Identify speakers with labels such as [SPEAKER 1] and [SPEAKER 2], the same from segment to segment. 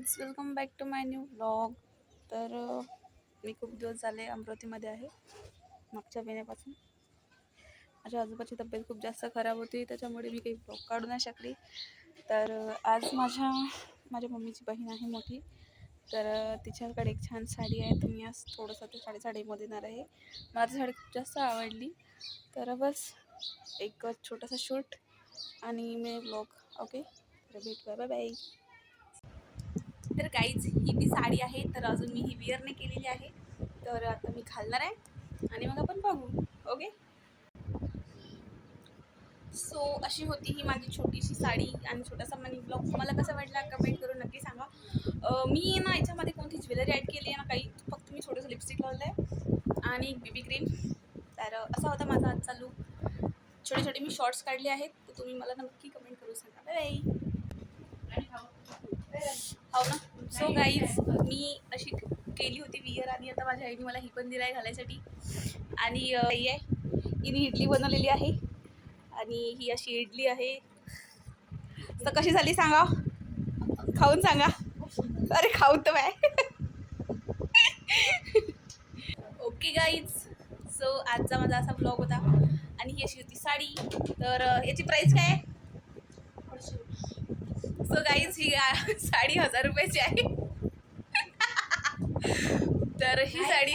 [SPEAKER 1] Guys, welcome back to my new vlog. तर मी खूप दिवस झाले अमरावतीमध्ये आहे. मागच्या महिन्यापासून माझ्या आजोबाची तब्येत खूप जास्त खराब होती, त्याच्यामुळे मी काही व्लॉग काढू नाही शकली. तर आज माझ्या मम्मीची बहीण आहे मोठी, तर तिच्याकडे एक छान साडी आहे. तर मी आज थोडंसं ते साडीमध्ये देणार आहे. मला ती साडी खूप जास्त आवडली. तर बस एक छोटासा शूट आणि मी व्लॉग. ओके, तर भेटूया. Bye bye. तर गाईज, ही ती साडी आहे. तर अजून मी ही विअर नाही केलेली आहे, तर आता मी घालणार आहे आणि मग आपण बघू. ओके, सो अशी होती ही माझी छोटीशी साडी आणि छोटासा मनी ब्लॉग. तुम्हाला कसं वाटला कमेंट करून नक्की सांगा. मी ना याच्यामध्ये कोणती ज्वेलरी ॲड केली आहे ना काही, फक्त मी थोडंसं लिपस्टिक लावलं आहे आणि एक बेबी क्रीम. तर असा होता माझा आजचा लूक. छोटे छोटे मी शॉर्ट्स काढले आहेत, तर तुम्ही मला नक्की कमेंट करून सांगा. बाय हो ना. सो गाईज, मी अशी केली होती वियर आणि आता माझ्या आईने मला ही पण दिली आहे घालायसाठी. आणि आई आहे, हिने इडली बनवलेली आहे आणि ही अशी इडली आहे. तर कशी झाली सांगा, खाऊन सांगा. अरे खाऊन तर बाय. ओके गाईज, सो आजचा माझा असा ब्लॉग होता आणि ही अशी होती साडी. तर याची प्राईस काय आहे? सो गाईज, ही साडी 1000 रुपयाची आहे. तर ही साडी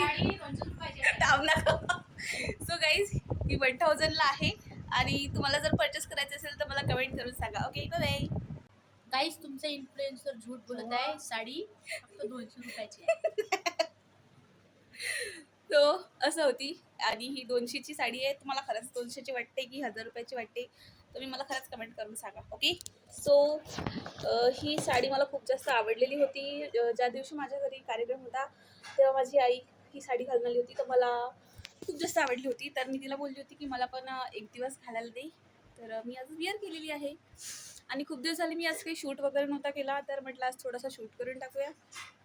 [SPEAKER 1] थांब ना. सो गाईज, ही 1000ला आहे आणि तुम्हाला जर परचेस करायचं असेल तर मला कमेंट करून सांगा. Okay, bye bye.
[SPEAKER 2] गाईस, तुमचा इन्फ्लुएन्सर झूठ बोलत आहे. साडी फक्त 200 रुपयाची आहे.
[SPEAKER 1] तो असं होती आणि ही 200ची साडी आहे. तुम्हाला खरंच 200ची वाटते की 1000 रुपयाची वाटते, तुम्ही मला खरंच कमेंट करून सांगा. ओके, सो ही साडी मला खूप जास्त आवडलेली होती. ज्या दिवशी माझ्या घरी कार्यक्रम होता तेव्हा माझी आई ही साडी घालून आली होती, तर मला खूप जास्त आवडली होती. तर मी तिला बोलली होती की मला पण एक दिवस घालायला दे. तर मी आज विअर केलेली आहे आणि खूप दिवस झाले मी आज काही शूट वगैरे नव्हता केला, तर म्हटलं आज थोडासा शूट करून टाकूया.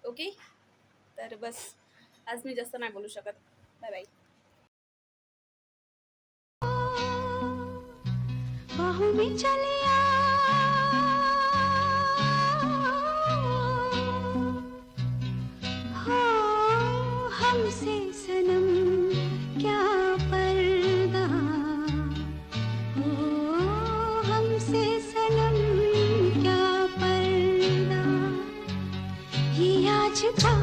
[SPEAKER 1] ओके, तर बस आज मी जास्त नाही बोलू शकत. Bye bye.
[SPEAKER 3] बाहों में चले आ, हो हमसे सनम क्या पर्दा, हो हमसे सनम क्या पर्दा, ये आज का